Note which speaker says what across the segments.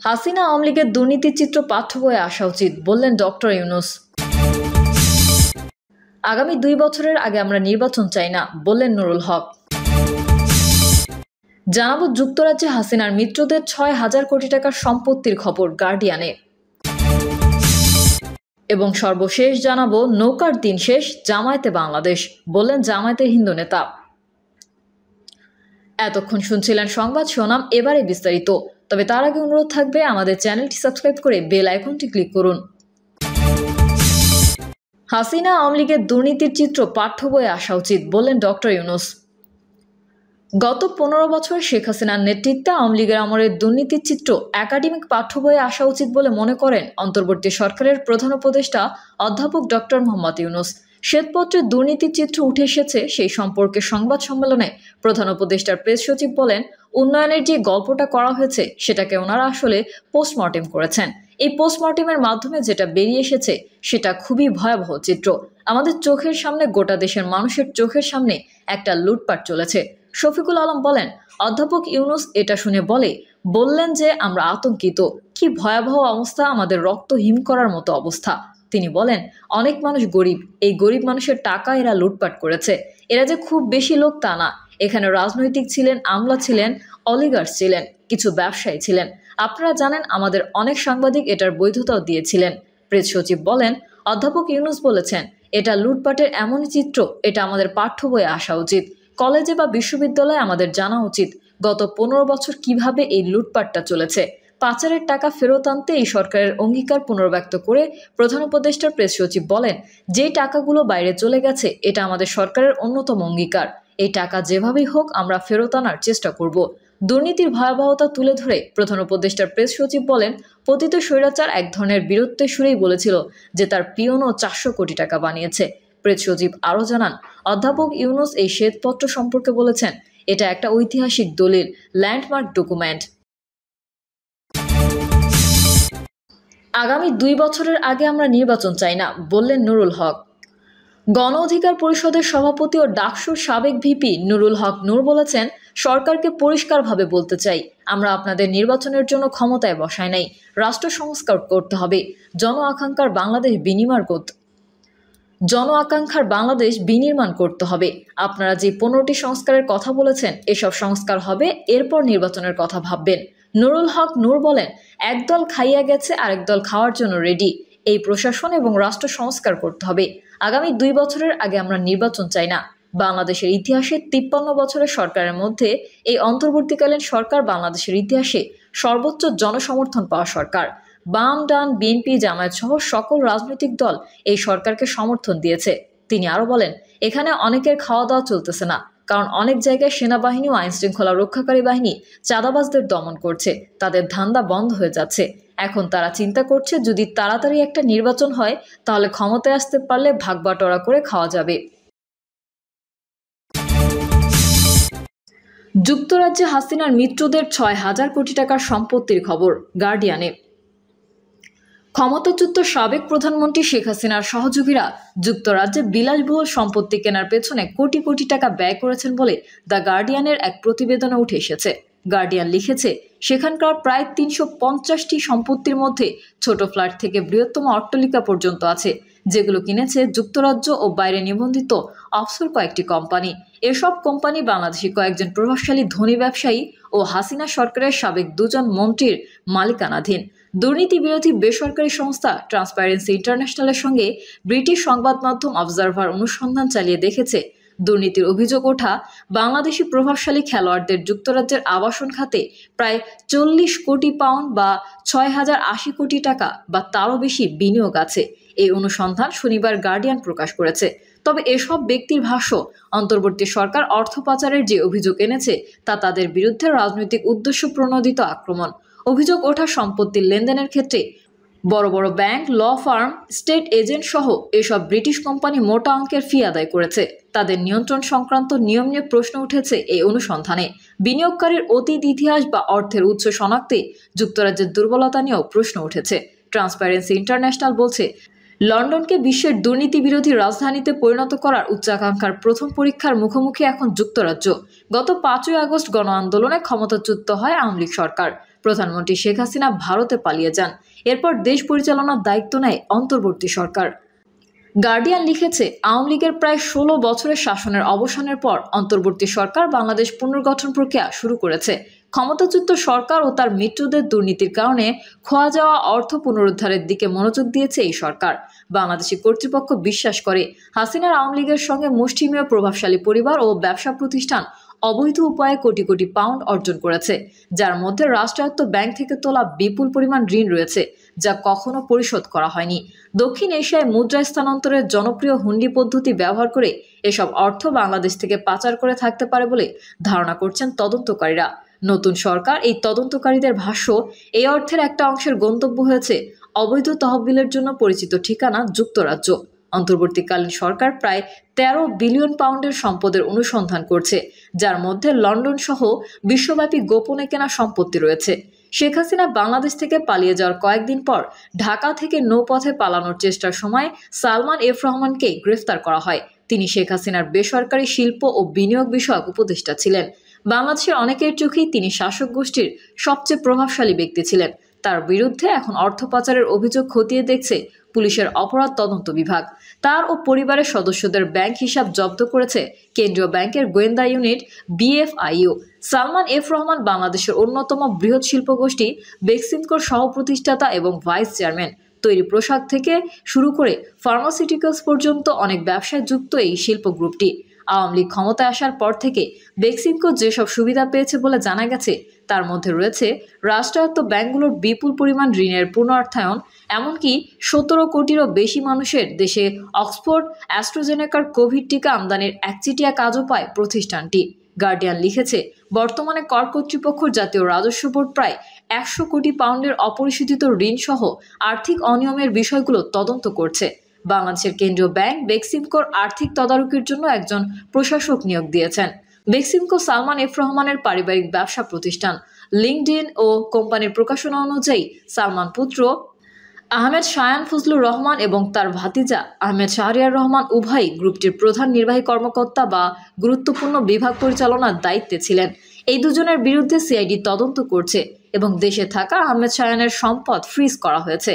Speaker 1: হাসিনা আওয়ামী লীগের দুর্নীতির চিত্র পাঠ্য বইয়ে আসা উচিত বললেন ডক্টর ইউনূস। আগামী 2 বছরের আগে আমরা নির্বাচন চাই না বললেন নুরুল হক। জানাবো যুক্তরাজ্যে হাসিনার মিত্রদের 6,000 কোটি টাকার সম্পত্তির খবর গার্ডিয়ানে। এবং সর্বশেষ জানাবো নৌকার দিন শেষ জামায়াতে বাংলাদেশ বললেন জামায়াতের হিন্দু নেতা। এতক্ষণ শুনছিলেন সংবাদ শিরোনাম, এবারে বিস্তারিত। তবে তার আগে অনুরোধ থাকবে আমাদের চ্যানেলটি সাবস্ক্রাইব করে বেল আইকনটি ক্লিক করুন। হাসিনা আওয়ামী লীগের দুর্নীতির চিত্র পাঠ্য বইয়ে আসা উচিত বললেন ডক্টর ইউনূস। গত 15 বছর শেখ হাসিনার নেতৃত্বে আওয়ামী লীগের আমলের দুর্নীতির চিত্র একাডেমিক পাঠ্য বইয়ে আসা উচিত বলে মনে করেন অন্তর্বর্তী সরকারের প্রধান উপদেষ্টা অধ্যাপক ডক্টর মোহাম্মদ ইউনূস। শ্বেতপত্রে দুর্নীতির চিত্র উঠে এসেছে, সেই সম্পর্কে সংবাদ সম্মেলনে প্রধান উপদেষ্টার প্রেস সচিব বলেন, উন্নয়নের যে গল্পটা করা হয়েছে সেটাকে ওনারা আসলে পোস্টমর্টেম করেছেন। এই পোস্টমর্টেমের মাধ্যমে যেটা বেরিয়ে এসেছে সেটা খুবই ভয়াবহ চিত্র। আমাদের চোখের সামনে, গোটা দেশের মানুষের চোখের সামনে একটা লুটপাট চলেছে। শফিকুল আলম বলেন, অধ্যাপক ইউনূস এটা শুনে বললেন যে আমরা আতঙ্কিত, কি ভয়াবহ অবস্থা, আমাদের রক্ত হিম করার মতো অবস্থা। তিনি বলেন, অনেক মানুষ গরিব, এই গরিব মানুষের টাকা এরা লুটপাট করেছে। এরা যে খুব বেশি লোক তা না, এখানে রাজনৈতিক ছিলেন, আমলা ছিলেন, অলিগার্স ছিলেন, কিছু ব্যবসায়ী ছিলেন। আপনারা জানেন আমাদের অনেক সাংবাদিক এটার বৈধতাও দিয়েছিলেন। প্রেস সচিব বলেন, অধ্যাপক ইউনূস বলেছেন, এটা লুটপাটের এমনই চিত্র, এটা আমাদের পাঠ্য বইয়ে আসা উচিত। কলেজে বা বিশ্ববিদ্যালয়ে আমাদের জানা উচিত গত 15 বছর কিভাবে এই লুটপাটটা চলেছে। পাচারের টাকা ফেরত আনতে এই সরকারের অঙ্গীকার পুনর্ব্যক্ত করে প্রধান উপদেষ্টার প্রেস সচিব বলেন, যে টাকাগুলো বাইরে চলে গেছে এটা আমাদের সরকারের অন্যতম অঙ্গীকার। এই টাকা যেভাবেই হোক আমরা ফেরত আনার চেষ্টা করব। দুর্নীতির ভয়াবহতা তুলে ধরে প্রধান উপদেষ্টার প্রেস সচিব বলেন, পতিত স্বৈরাচার এক ধরনের বীরত্বের সুরেই বলেছিল যে তার পিয়নও 400 কোটি টাকা বানিয়েছে। প্রেস সচিব আরও জানান, অধ্যাপক ইউনূস এই শ্বেতপত্র সম্পর্কে বলেছেন, এটা একটা ঐতিহাসিক দলিল, ল্যান্ডমার্ক ডকুমেন্ট। আগামী 2 বছরের আগে আমরা নির্বাচন চাই না বললেন নুরুল হক। গণ অধিকার পরিষদের সভাপতি ও ডাকসুর সাবেক ভিপি নুরুল হক নূর বলেছেন, সরকারকে পরিষ্কারভাবে বলতে চাই, আমরা আপনাদের নির্বাচনের জন্য ক্ষমতায় বসাই নাই, রাষ্ট্র সংস্কার করতে হবে, জন আকাঙ্ক্ষার বাংলাদেশ বিনির্মাণ করতে হবে। আপনারা যে 15টি সংস্কারের কথা বলেছেন, এসব সংস্কার হবে, এরপর নির্বাচনের কথা ভাববেন। নুরুল হক নূর বলেন, একদল খাইয়া গেছে, আরেক দল খাওয়ার জন্য রেডি। এই প্রশাসন এবং রাষ্ট্র সংস্কার করতে হবে। আগামী 2 বছরের আগে আমরা নির্বাচন চাই না। বাংলাদেশের ইতিহাসে 53 বছরের সরকারের মধ্যে এই অন্তর্বর্তীকালীন সরকার বাংলাদেশের ইতিহাসে সর্বোচ্চ জনসমর্থন পাওয়া সরকার। বাম, ডান, বিএনপি, জামায়াত সহ সকল রাজনৈতিক দল এই সরকারকে সমর্থন দিয়েছে। তিনি আরো বলেন, এখানে অনেকের খাওয়া দাওয়া চলতেছে না, কারণ অনেক জায়গায় সেনাবাহিনী ও আইনশৃঙ্খলা রক্ষাকারী বাহিনী চাঁদাবাজদের দমন করছে, তাদের ধান্দা বন্ধ হয়ে যাচ্ছে। এখন তারা চিন্তা করছে, যদি তাড়াতাড়ি একটা নির্বাচন হয় তাহলে ক্ষমতায় আসতে পারলে ভাগবাটোয়ারা করে খাওয়া যাবে। যুক্তরাজ্যে হাসিনার মিত্রদের 6,000 কোটি টাকার সম্পত্তির খবর গার্ডিয়ানে। ক্ষমতাচ্যুত সাবেক প্রধানমন্ত্রী শেখ হাসিনার সহযোগীরা যুক্তরাজ্যে বিলাসবহুল সম্পত্তি কেনার পেছনে কোটি কোটি টাকা ব্যয় করেছেন বলে দ্য গার্ডিয়ানের এক প্রতিবেদনে উঠে এসেছে। গার্ডিয়ান লিখেছে, সেখানকার প্রায় 350টি সম্পত্তির মধ্যে ছোট ফ্ল্যাট থেকে বৃহত্তম অট্টালিকা পর্যন্ত আছে, যেগুলো কিনেছে যুক্তরাজ্য ও বাইরে নিবন্ধিত অফশোর কয়েকটি কোম্পানি। এসব কোম্পানি বাংলাদেশি কয়েকজন প্রভাবশালী ধনী ব্যবসায়ী ও হাসিনা সরকারের সাবেক 2 জন মন্ত্রীর মালিকানাধীন। দুর্নীতি বিরোধী বেসরকারি সংস্থা ট্রান্সপারেন্সি ইন্টারন্যাশনালের সঙ্গে ব্রিটিশ সংবাদ মাধ্যম অবজারভার অনুসন্ধান চালিয়ে দেখেছে, দুর্নীতির অভিযোগ ওঠা বাংলাদেশি প্রভাবশালী খেলোয়াড়দের যুক্তরাজ্যের আবাসন খাতে প্রায় 40 কোটি পাউন্ড বা 6,080 কোটি টাকা বা তারও বেশি বিনিয়োগ আছে। এই অনুসন্ধান শনিবার গার্ডিয়ান প্রকাশ করেছে। তবে এসব ব্যক্তির ভাষ্য, অন্তর্বর্তী সরকার অর্থ পাচারের যে অভিযোগ এনেছে তা তাদের বিরুদ্ধে রাজনৈতিক উদ্দেশ্য প্রণোদিত আক্রমণ। অভিযোগ ওঠা সম্পত্তির লেনদেনের ক্ষেত্রে বড় বড় bank, law firm, state agent সহ এসব ব্রিটিশ কোম্পানি মোটা অঙ্কের ফি আদায় করেছে। তাদের নিয়ন্ত্রণ সংক্রান্ত নিয়ম নিয়ে প্রশ্ন উঠেছে এই অনুসন্ধানে। বিনিয়োগকারীর অতীত ইতিহাস বা অর্থের উৎস শনাক্তে যুক্তরাজ্যের দুর্বলতা নিয়েও প্রশ্ন উঠেছে। ট্রান্সপারেন্সি ইন্টারন্যাশনাল বলছে, লন্ডনকে বিশ্বের দুর্নীতি বিরোধী রাজধানীতে পরিণত করার উচ্চাকাঙ্ক্ষার প্রথম পরীক্ষার মুখোমুখি এখন যুক্তরাজ্য। গত 5ই আগস্ট গণ আন্দোলনে ক্ষমতাচ্যুত হয় আওয়ামী লীগ সরকার। প্রধানমন্ত্রী শেখ হাসিনা ভারতে পালিয়ে যান। এরপর দেশ পরিচালনার দায়িত্ব নেয় অন্তর্বর্তী সরকার। গার্ডিয়ান লিখেছে, আওয়ামী লীগের প্রায় 16 বছরের শাসনের অবসানের পর অন্তর্বর্তী সরকার বাংলাদেশ পুনর্গঠন প্রক্রিয়া শুরু করেছে। ক্ষমতাচ্যুত সরকার ও তার মিত্রদের দুর্নীতির কারণে খোয়া যাওয়া অর্থ পুনরুদ্ধারের দিকে মনোযোগ দিয়েছে এই সরকার। বাংলাদেশি কর্তৃপক্ষ বিশ্বাস করে, হাসিনার আওয়ামী লীগের সঙ্গে মুষ্টিমেয় প্রভাবশালী পরিবার ও ব্যবসা প্রতিষ্ঠান অবৈধ উপায়ে কোটি কোটি পাউন্ড অর্জন করেছে, যার মধ্যে রাষ্ট্রায়ত্ত ব্যাংক থেকে তোলা বিপুল পরিমাণ ঋণ রয়েছে, যা কখনো পরিশোধ করা হয়নি। দক্ষিণ এশিয়ায় মুদ্রা স্থানান্তরের জনপ্রিয় হুন্ডি পদ্ধতি ব্যবহার করে এসব অর্থ বাংলাদেশ থেকে পাচার করে থাকতে পারে বলে ধারণা করছেন তদন্তকারীরা। নতুন সরকার এই তদন্তকারীদের ভাষ্য, এই অর্থের একটা অংশের গন্তব্য হয়েছে অবৈধ তহবিলের জন্য পরিচিত ঠিকানা যুক্তরাজ্য। অন্তর্বর্তীকালীন সরকার প্রায় 13 বিলিয়ন পাউন্ডের সম্পদের অনুসন্ধান করছে, যার মধ্যে লন্ডন সহ বিশ্বব্যাপী গোপনে কেনা সম্পত্তি রয়েছে। শেখ হাসিনা বাংলাদেশ থেকে পালিয়ে যাওয়ার কয়েকদিন পর ঢাকা থেকে নৌপথে পালানোর চেষ্টার সময় সালমান এফ রহমানকে গ্রেফতার করা হয়। তিনি শেখ হাসিনার বেসরকারি শিল্প ও বিনিয়োগ বিষয়ক উপদেষ্টা ছিলেন। বাংলাদেশের অনেকের চোখেই তিনি শাসক গোষ্ঠীর সবচেয়ে প্রভাবশালী ব্যক্তি ছিলেন। তার বিরুদ্ধে এখন অর্থ পাচারের অভিযোগ খতিয়ে দেখছে পুলিশের অপরাধ তদন্ত বিভাগ। তার ও পরিবারের সদস্যদের ব্যাংক হিসাব জব্দ করেছে কেন্দ্রীয় ব্যাংকের গোয়েন্দা unit BFIU। Salman F Rahman বাংলাদেশের অন্যতম বৃহৎ শিল্পগোষ্ঠী বেক্সিমকোর সহ প্রতিষ্ঠাতা এবং ভাইস চেয়ারম্যান। তৈরি পোশাক থেকে শুরু করে ফার্মাসিউটিক্যালস পর্যন্ত অনেক ব্যবসায় যুক্ত এই শিল্প গ্রুপটি। আওয়ামী লীগ ক্ষমতায় আসার পর থেকে বেক্সিমকো যেসব সুবিধা পেয়েছে বলে জানা গেছে, তার মধ্যে রয়েছে রাষ্ট্রায়ত্ত ব্যাংকগুলোর বিপুল পরিমাণ ঋণের পুনরর্থায়ন, এমনকি 17 কোটিরও বেশি মানুষের দেশে অক্সফোর্ড অ্যাস্ট্রাজেনেকার কোভিড টিকা আমদানির একচেটিয়া কাজও পায় প্রতিষ্ঠানটি। গার্ডিয়ান লিখেছে, বর্তমানে কর কর্তৃপক্ষ জাতীয় রাজস্ব বোর্ড প্রায় 100 কোটি পাউন্ডের অপরিশোধিত ঋণ সহ আর্থিক অনিয়মের বিষয়গুলো তদন্ত করছে। বাংলাদেশের কেন্দ্রীয় ব্যাংক বেক্সিমকোর আর্থিক তদারকির জন্য একজন প্রশাসক নিয়োগ দিয়েছেন। বেক্সিমকো সালমান এফ রহমানের পারিবারিক ব্যবসা প্রতিষ্ঠান। লিঙ্কডইন ও কোম্পানির প্রকাশনা অনুযায়ী সালমান পুত্র আহমেদ শায়ান ফজলুর রহমান এবং তার ভাতিজা আহমেদ শাহরিয়ার রহমান উভয়ই গ্রুপটির প্রধান নির্বাহী কর্মকর্তা বা গুরুত্বপূর্ণ বিভাগ পরিচালনার দায়িত্বে ছিলেন। এই দুজনের বিরুদ্ধে সিআইডি তদন্ত করছে এবং দেশে থাকা আহমেদ শায়ানের সম্পদ ফ্রিজ করা হয়েছে।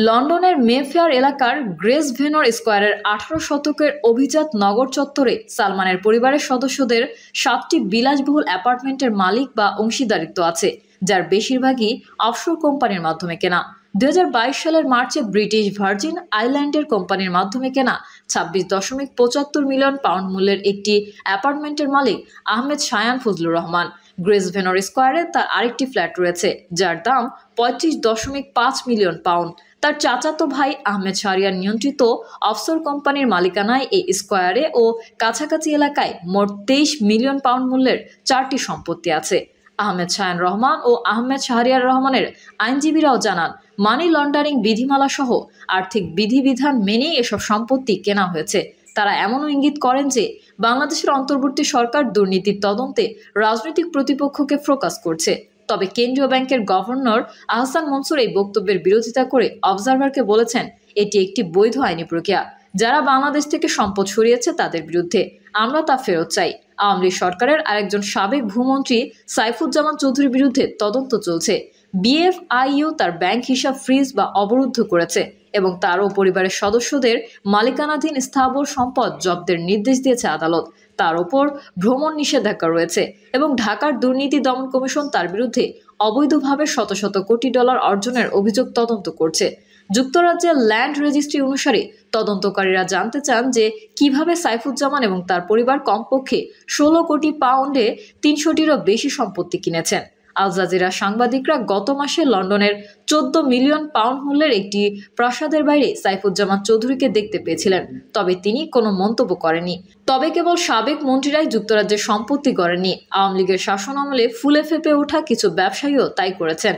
Speaker 1: লন্ডনের মেফেয়ার এলাকার গ্রেস ভেনর স্কোয়ারের 18 শতকের অভিজাত নগর চত্বরে সালমানের পরিবারের সদস্যদের 7টি বিলাসবহুল অ্যাপার্টমেন্টের মালিক বা অংশীদারিত্ব আছে, যার বেশিরভাগই অফশোর কোম্পানির মাধ্যমে কেনা। 2022 সালের মার্চে ব্রিটিশ ভার্জিন আইল্যান্ডের কোম্পানির মাধ্যমে কেনা 26.75 মিলিয়ন পাউন্ড মূল্যের একটি অ্যাপার্টমেন্টের মালিক আহমেদ শায়ান ফজলুর রহমান। গ্রেস ভেনর স্কোয়ারে তার আরেকটি ফ্ল্যাট রয়েছে, যার দাম 35.5 মিলিয়ন পাউন্ড। তার চাচাতো ভাই আহমেদ শাহরিয়ার নিয়ন্ত্রিত অফশোর কোম্পানির মালিকানায় এই স্কোয়ারে ও কাছাকাছি এলাকায় মোট 23 মিলিয়ন পাউন্ড মূল্যের 4টি সম্পত্তি আছে। আহমেদ শায়ান রহমান ও আহমেদ শাহরিয়ার রহমানের আইনজীবীরাও জানান, মানি লন্ডারিং বিধিমালা সহ আর্থিক বিধিবিধান মেনেই এসব সম্পত্তি কেনা হয়েছে। তারা এমনও ইঙ্গিত করেন যে বাংলাদেশের অন্তর্বর্তী সরকার দুর্নীতির তদন্তে রাজনৈতিক প্রতিপক্ষকে ফোকাস করছে। তবে কেন্দ্রীয় ব্যাংকের গভর্নর আহসান মনসুর এই বক্তব্যের বিরোধিতা করে অবজারভারকে বলেছেন, এটি একটি বৈধ আইনি প্রক্রিয়া। যারা বাংলাদেশ থেকে সম্পদ সরিয়েছে তাদের বিরুদ্ধে আমরা তা ফেরত চাই। আওয়ামী লীগ সরকারের আরেকজন সাবেক ভূমন্ত্রী সাইফুজ্জামান চৌধুরীর বিরুদ্ধে তদন্ত চলছে। BFIU তার ব্যাংক হিসাব ফ্রিজ বা অবরুদ্ধ করেছে এবং তার ও পরিবারের সদস্যদের মালিকানাধীন স্থাবর সম্পদ জব্দের নির্দেশ দিয়েছে আদালত। তার ওপর ভ্রমণ নিষেধাজ্ঞা রয়েছে এবং ঢাকার দুর্নীতি দমন কমিশন তার বিরুদ্ধে অবৈধভাবে শত শত কোটি ডলার অর্জনের অভিযোগ তদন্ত করছে। যুক্তরাজ্যের ল্যান্ড রেজিস্ট্রি অনুসারে তদন্তকারীরা জানতে চান যে কিভাবে সাইফুজ্জামান এবং তার পরিবার কমপক্ষে 16 কোটি পাউন্ডে 300টিরও বেশি সম্পত্তি কিনেছেন। আল জাজিরা সাংবাদিকরা গত মাসে লন্ডনের 14 মিলিয়ন পাউন্ড মূল্যের একটি প্রাসাদের বাইরে সাইফুজ্জামান চৌধুরীকে দেখতে পেয়েছিলেন, তবে তিনি কোনো মন্তব্য করেননি। তবে কেবল সাবেক মন্ত্রীরাই যুক্তরাজ্যের সম্পত্তি গড়েননি, আওয়ামী লীগের শাসনামলে ফুলে ফেঁপে ওঠা কিছু ব্যবসায়ীও তাই করেছেন।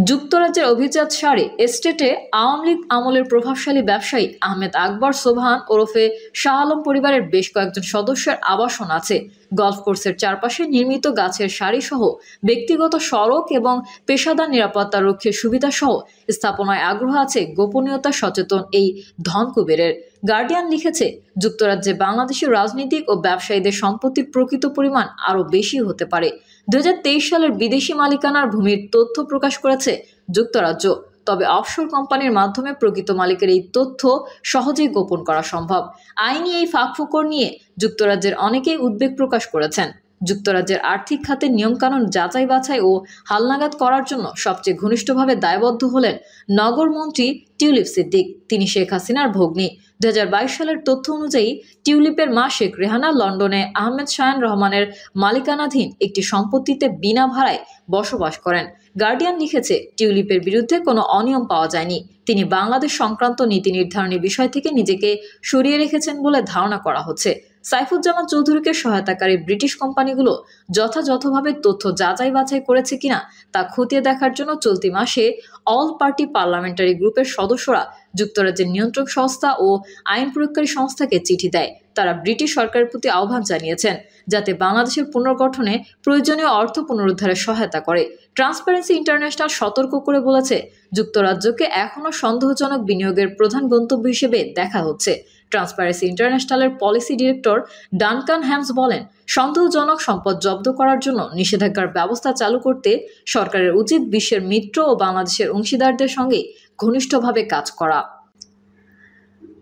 Speaker 1: যুক্তরাজ্যের অভিজাত সারে এস্টেটে আওয়ামী লীগ আমলের প্রভাবশালী ব্যবসায়ী আহমেদ আকবর সোবহান ওরফে শাহ আলম পরিবারের বেশ কয়েকজন সদস্যের আবাসন আছে, গলফ কোর্সের চারপাশে নির্মিত গাছের সারি সহ ব্যক্তিগত সড়ক এবং পেশাদার নিরাপত্তা রক্ষীর সুবিধা সহ স্থাপনায় আগ্রহ আছে গোপনীয়তা সচেতন এই ধনকুবেরের। গার্ডিয়ান লিখেছে, যুক্তরাজ্যে বাংলাদেশি রাজনীতিক ও ব্যবসায়ীদের সম্পত্তির প্রকৃত পরিমাণ আরও বেশি হতে পারে। 2023 সালের বিদেশি মালিকানার ভূমির তথ্য প্রকাশ করেছে যুক্তরাজ্য। তবে অফশোর কোম্পানির মাধ্যমে প্রকৃত মালিকের এই তথ্য সহজেই গোপন করা সম্ভব। আইনি এই ফাঁকফোকর নিয়ে যুক্তরাজ্যের অনেকেই উদ্বেগ প্রকাশ করেছেন। যুক্তরাজ্যের আর্থিক খাতের নিয়মকানুন যাচাই বাছাই ও হালনাগাদ করার জন্য সবচেয়ে ঘনিষ্ঠভাবে দায়বদ্ধ হলেন নগরমন্ত্রী টিউলিপ সিদ্দিক। তিনি শেখ হাসিনার ভগ্নী। 2022 সালের তথ্য অনুযায়ী টিউলিপের মা শেখ রেহানা লন্ডনে আহমেদ শায়ান রহমানের মালিকানাধীন একটি সম্পত্তিতে বিনা ভাড়ায় বসবাস করেন। গার্ডিয়ান লিখেছে, টিউলিপের বিরুদ্ধে কোনো অনিয়ম পাওয়া যায়নি। তিনি বাংলাদেশ সংক্রান্ত নীতি নির্ধারণের বিষয় থেকে নিজেকে সরিয়ে রেখেছেন বলে ধারণা করা হচ্ছে। সাইফুজ্জামান চৌধুরীকে সহায়তাকারী ব্রিটিশ কোম্পানিগুলো যথাযথভাবে তথ্য যাচাই বাছাই করেছে কিনা তা খতিয়ে দেখার জন্য চলতি মাসে অল পার্টি পার্লামেন্টারি গ্রুপের সদস্যরা যুক্তরাজ্যের নিয়ন্ত্রক সংস্থা ও আইন প্রয়োগকারী সংস্থাকে চিঠি দেয়। তারা ব্রিটিশ সরকারের প্রতি আহ্বান জানিয়েছেন যাতে বাংলাদেশের পুনর্গঠনে প্রয়োজনীয় অর্থ পুনরুদ্ধারে সহায়তা করে। ট্রান্সপারেন্সি ইন্টারন্যাশনাল সতর্ক করে বলেছে, যুক্তরাজ্যকে এখনও সন্দেহজনক বিনিয়োগের প্রধান গন্তব্য হিসেবে দেখা হচ্ছে। ট্রান্সপারেন্সি ইন্টারন্যাশনালের পলিসি ডিরেক্টর ডানকান হ্যামস বলেন, সন্দেহজনক সম্পদ জব্দ করার জন্য নিষেধাজ্ঞার ব্যবস্থা চালু করতে সরকারের উচিত বিশ্বের মিত্র ও বাংলাদেশের অংশীদারদের সঙ্গে ঘনিষ্ঠভাবে কাজ করা।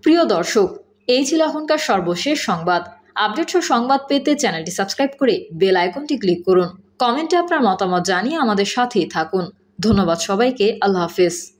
Speaker 1: প্রিয় দর্শক, এই ছিল এখনকার সর্বশেষ সংবাদ। আপডেট ও সংবাদ পেতে চ্যানেলটি সাবস্ক্রাইব করে বেল আইকনটি ক্লিক করুন। কমেন্টে আপনার মতামত জানিয়ে আমাদের সাথেই থাকুন। ধন্যবাদ সবাইকে। আল্লাহ হাফেজ।